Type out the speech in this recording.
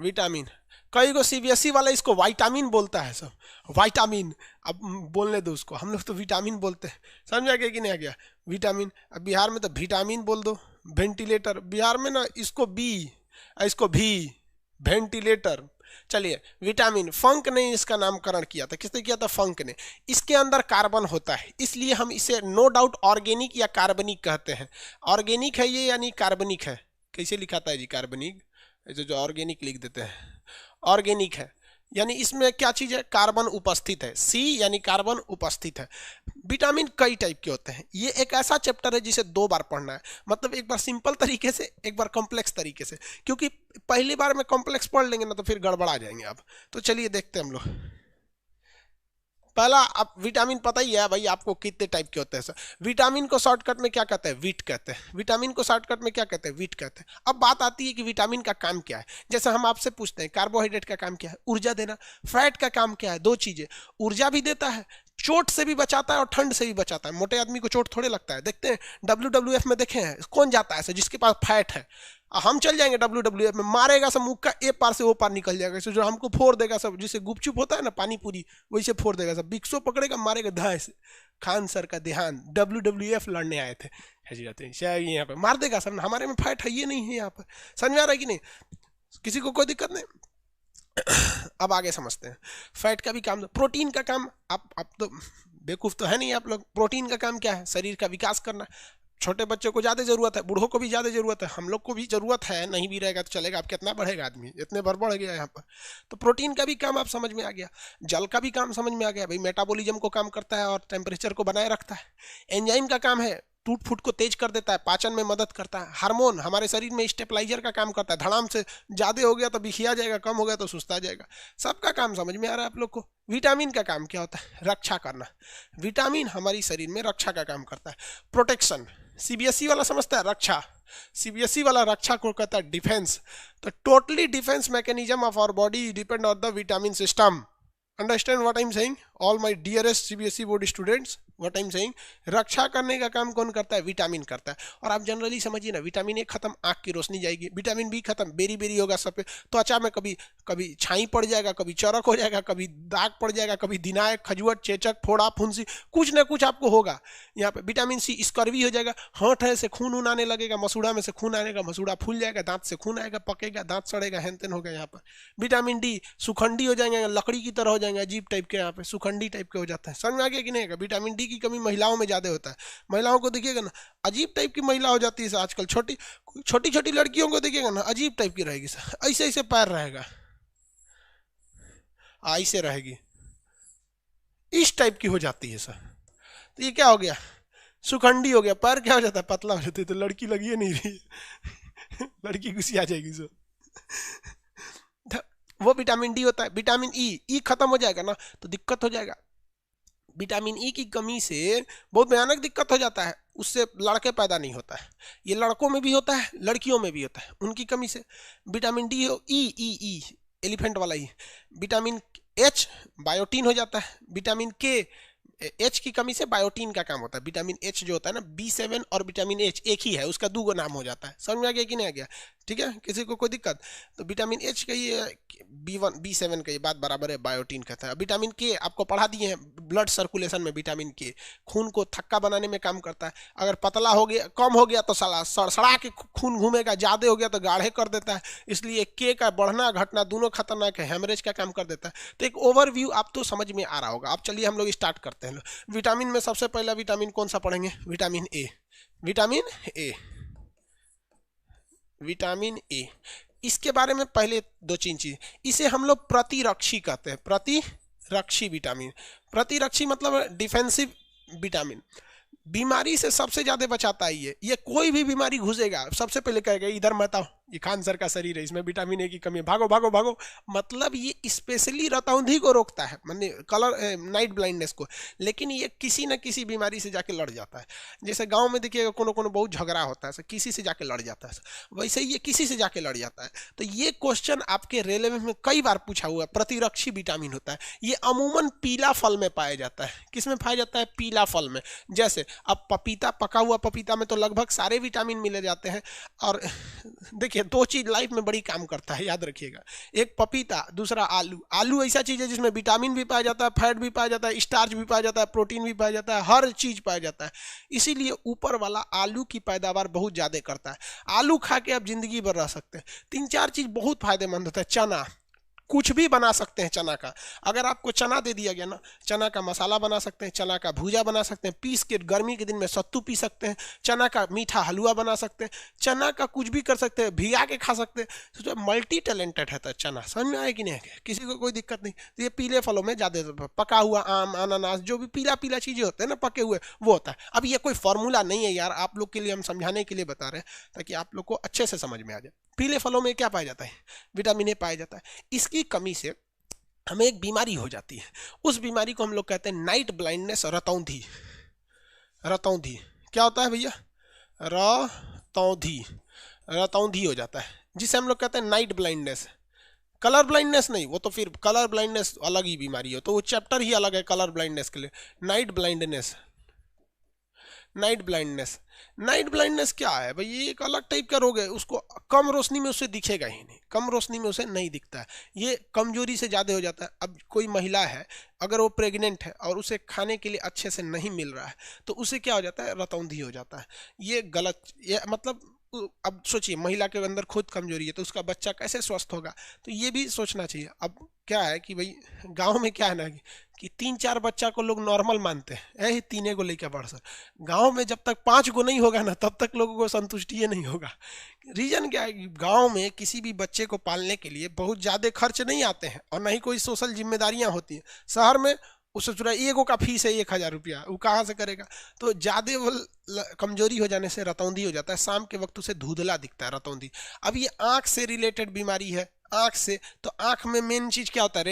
Vitamin, कई को CBSE वाला इसको विटामिन बोलता है सब, विटामिन। अब बोलने दो उसको, हम लोग तो विटामिन बोलते हैं। समझ आ गया कि नहीं आ गया? विटामिन। अब बिहार में तो विटामिन बोल दो। वेंटिलेटर, बिहार में ना इसको बी, इसको भी, वेंटिलेटर। चलिए, विटामिन। फंक ने इसका नामकरण किया था। किसने किया था? फंक ने। इसके अंदर कार्बन होता है, इसलिए हम इसे नो डाउट ऑर्गेनिक या कार्बनिक कहते हैं। ऑर्गेनिक है ये यानी कार्बनिक है। कैसे लिखाता है जी कार्बनिक? ऐसे जो ऑर्गेनिक लिख देते हैं, ऑर्गेनिक है यानी इसमें क्या चीज है? कार्बन उपस्थित है। सी यानी कार्बन उपस्थित है। विटामिन कई टाइप के होते हैं। ये एक ऐसा चैप्टर है जिसे 2 बार पढ़ना है, मतलब एक बार सिंपल तरीके से, एक बार कॉम्प्लेक्स तरीके से, क्योंकि पहली बार में कॉम्प्लेक्स पढ़ लेंगे ना तो फिर गड़बड़ा जाएंगे आप। तो चलिए देखते हैं हम लोग। पहला, अब विटामिन पता ही है भाई आपको कितने टाइप के होते हैं सर। विटामिन को शॉर्टकट में क्या कहते हैं? वीट कहते हैं। विटामिन को शॉर्टकट में क्या कहते हैं? वीट कहते हैं। अब बात आती है कि विटामिन का काम क्या है। जैसे हम आपसे पूछते हैं कार्बोहाइड्रेट का काम क्या है? ऊर्जा देना। फैट का काम क्या है? 2 चीजें, ऊर्जा भी देता है, चोट से भी बचाता है और ठंड से भी बचाता है। मोटे आदमी को चोट थोड़े लगता है। देखते हैं WWF में देखे हैं कौन जाता है जिसके पास फैट है। हम चल जाएंगे WWF में, मारेगा सब, मुख का ए पार से वो पार निकल जाएगा, जो हमको फोड़ देगा सब, जिसे गुपचुप होता है ना पानी पूरी, वैसे फोड़ देगा सब। बिक्सो पकड़ेगा, मारेगा धाए से। खान सर का ध्यान, WWF लड़ने आए थे यहाँ पे, मार देगा सब। हमारे में फैट है, ये नहीं है यहाँ पर। समझ में आ रहा है कि नहीं? किसी को कोई दिक्कत नहीं? अब आगे समझते हैं। फैट का भी काम, प्रोटीन का काम, आप तो बेवकूफ तो है नहीं आप लोग। प्रोटीन का काम क्या है? शरीर का विकास करना। छोटे बच्चों को ज़्यादा जरूरत है, बूढ़ों को भी ज़्यादा जरूरत है, हम लोग को भी जरूरत है। नहीं भी रहेगा तो चलेगा। अब कितना बढ़ेगा आदमी, इतने भर बढ़ गया यहाँ पर। तो प्रोटीन का भी काम आप समझ में आ गया। जल का भी काम समझ में आ गया भाई, मेटाबॉलिज्म को काम करता है और टेम्परेचर को बनाए रखता है। एंजाइम का काम है, टूट फूट को तेज कर देता है, पाचन में मदद करता है। हार्मोन हमारे शरीर में स्टेबलाइजर का काम करता है। धड़ाम से ज़्यादा हो गया तो बिखिया जाएगा, कम हो गया तो सुस्ता जाएगा। सबका काम समझ में आ रहा है आप लोग को। विटामिन का काम क्या होता है? रक्षा करना। विटामिन हमारी शरीर में रक्षा का काम करता है। प्रोटेक्शन, सीबीएसई वाला समझता है रक्षा, सीबीएसई वाला रक्षा को कहता है डिफेंस। तो totally defence mechanism of our body depend on the vitamin system. Understand what I am saying all my dearest CBSE board students? What I am saying, रक्षा करने का काम कौन करता है? विटामिन करता है। और आप जनरली समझिए ना, विटामिन ए खत्म, आंख की रोशनी जाएगी। विटामिन बी खत्म, बेरी बेरी होगा सब पे, त्वचा में कभी कभी छाई पड़ जाएगा, कभी चौरक हो जाएगा, कभी दाग पड़ जाएगा, कभी दिनायक, खजुआट, चेचक, फोड़ा, फुंसी, कुछ ना कुछ आपको होगा यहाँ पे। विटामिन सी स्कर्वी हो जाएगा, होंठ है से खून ऊन आने लगेगा, मसूड़ा में से खून आएगा, मसूड़ा फूल जाएगा, दांत से खून आएगा, पकेगा, दांत सड़ेगा, हेनतेन होगा यहाँ पर। विटामिन डी सुखंडी हो जाएंगे, लकड़ी की तरह हो जाएंगे, अजीब टाइप के, यहाँ पे सुखंडी टाइप के हो जाता है। समझ में आ गया कि नहीं? विटामिन डी की कमी महिलाओं में ज्यादा होता है। महिलाओं को देखिएगा ना, अजीब टाइप की महिला हो जाती है आजकल। छोटी छोटी छोटी लड़कियों को देखिएगा ना, अजीब टाइप की रहेगी सर, ऐसे ऐसे पैर रहेगा, ऐसे रहेगी, इस टाइप की हो जाती है सर। तो ये क्या हो गया? सुखंडी हो गया। पैर क्या हो जाता है? पतला हो जाता है। तो लड़की लगी नहीं रही लड़की गुस्सी आ जाएगी सर। वो विटामिन डी होता है। विटामिन ई खत्म हो जाएगा ना तो दिक्कत हो जाएगा। विटामिन ई की कमी से बहुत भयानक दिक्कत हो जाता है, उससे लड़के पैदा नहीं होता है। ये लड़कों में भी होता है, लड़कियों में भी होता है, उनकी कमी से। विटामिन डी हो, ई एलिफेंट वाला ही। विटामिन एच बायोटीन हो जाता है। विटामिन के, एच की कमी से बायोटीन का काम होता है। विटामिन एच जो होता है ना, B7 और विटामिन एच एक ही है, उसका 2 नाम हो जाता है। समझ में आ गया कि नहीं आ गया? ठीक है, किसी को कोई दिक्कत? तो विटामिन एच का ये B1 B7 का ये बात बराबर है, बायोटीन कहता है। विटामिन के आपको पढ़ा दिए हैं, ब्लड सर्कुलेशन में विटामिन के, खून को थक्का बनाने में काम करता है। अगर पतला हो गया, कम हो गया तो सड़सड़ा के खून घूमेगा, ज्यादा हो गया तो गाढ़े कर देता है। इसलिए के का बढ़ना घटना दोनों खतरनाक है, हेमरेज का काम कर देता है। तो एक ओवरव्यू आप तो समझ में आ रहा होगा। अब चलिए हम लोग स्टार्ट करते हैं। विटामिन में सबसे पहला विटामिन कौन सा पढ़ेंगे? Vitamin A. Vitamin A, vitamin A, इसके बारे में पहले 2-3 चीज। इसे हम लोग प्रतिरक्षी कहते हैं, प्रतिरक्षी विटामिन। प्रतिरक्षी मतलब डिफेंसिव विटामिन। बीमारी से सबसे ज्यादा बचाता है ये कोई भी बीमारी घुसेगा सबसे पहले कहेगा इधर मत आओ, ये खान सर का शरीर है, इसमें विटामिन ए की कमी है, भागो भागो भागो। मतलब ये स्पेशली रतौंधी को रोकता है, माने कलर नाइट ब्लाइंडनेस को। लेकिन ये किसी न किसी बीमारी से जाके लड़ जाता है। जैसे गांव में देखिएगा कोनो कोनो बहुत झगड़ा होता है, किसी से जाके लड़ जाता है, वैसे ही ये किसी से जाके लड़ जाता है। तो ये क्वेश्चन आपके रेलवे में कई बार पूछा हुआ है। प्रतिरक्षी विटामिन होता है, ये अमूमन पीला फल में पाया जाता है। किसमें पाया जाता है? पीला फल में। जैसे अब पपीता, पका हुआ पपीता में तो लगभग सारे विटामिन मिले जाते हैं। और देखिए ये दो चीज लाइफ में बड़ी काम करता है, याद रखिएगा। एक पपीता, दूसरा आलू। आलू ऐसा चीज है जिसमें विटामिन भी पाया जाता है, फैट भी पाया जाता है, स्टार्च भी पाया जाता है, प्रोटीन भी पाया जाता है, हर चीज पाया जाता है। इसीलिए ऊपर वाला आलू की पैदावार बहुत ज्यादा करता है। आलू खा के आप जिंदगी भर रह सकते हैं। 3-4 चीज बहुत फायदेमंद होता है। चना, कुछ भी बना सकते हैं चना का। अगर आपको चना दे दिया गया ना, चना का मसाला बना सकते हैं, चना का भूजा बना सकते हैं, पीस के गर्मी के दिन में सत्तू पी सकते हैं, चना का मीठा हलवा बना सकते हैं, चना का कुछ भी कर सकते हैं, भिगा के खा सकते हैं। तो मल्टी टैलेंटेड है तो चना, समझ में आए कि नहीं? किसी को कोई दिक्कत नहीं। तो ये पीले फलों में ज़्यादा, पका हुआ आम, अनानास, जो भी पीला पीला चीज़ें होते हैं ना, पके हुए, वो होता है। अब ये कोई फॉर्मूला नहीं है यार, आप लोग के लिए हम समझाने के लिए बता रहे हैं ताकि आप लोग को अच्छे से समझ में आ जाए। पीले फलों में क्या पाया जाता है? विटामिन ए पाया जाता है। इसकी कमी से हमें एक बीमारी हो जाती है। उस बीमारी को हम लोग कहते हैं नाइट ब्लाइंडनेस, रतौंधी। रतौंधी क्या होता है भैया? रतौंधी, रतौंधी हो जाता है, जिसे हम लोग कहते हैं नाइट ब्लाइंडनेस। कलर ब्लाइंडनेस नहीं, वो तो फिर कलर ब्लाइंडनेस अलग ही बीमारी हो, तो वो चैप्टर ही अलग है कलर ब्लाइंडनेस के लिए। Night blindness, night blindness. Night blindness क्या है भाई? ये एक अलग टाइप का रोग है। उसको कम रोशनी में उससे दिखेगा ही नहीं, कम रोशनी में उसे नहीं दिखता है। ये कमजोरी से ज़्यादा हो जाता है। अब कोई महिला है, अगर वो प्रेग्नेंट है और उसे खाने के लिए अच्छे से नहीं मिल रहा है, तो उसे क्या हो जाता है? रतौंधी हो जाता है। ये गलत, ये मतलब अब सोचिए, महिला के अंदर खुद कमजोरी है तो उसका बच्चा कैसे स्वस्थ होगा? तो ये भी सोचना चाहिए। अब क्या है कि भाई गांव में क्या है ना कि 3-4 बच्चा को लोग नॉर्मल मानते हैं, यही 3 को लेकर बढ़ सक। गांव में जब तक 5 को नहीं होगा ना, तब तक लोगों को संतुष्टि नहीं होगा। रीजन क्या है कि गांव में किसी भी बच्चे को पालने के लिए बहुत ज़्यादा खर्च नहीं आते हैं और ना ही कोई सोशल जिम्मेदारियां होती हैं। शहर में उससे जुड़ा एगो का फीस है 1000 रुपया, वो कहाँ से करेगा? तो ज़्यादा वो कमजोरी हो जाने से रतौंधी हो जाता है। शाम के वक्त उसे धुंधला दिखता है, रतौंधी। अब ये आँख से रिलेटेड बीमारी है, आँख से। तो आँख में मेन चीज़ क्या होता है?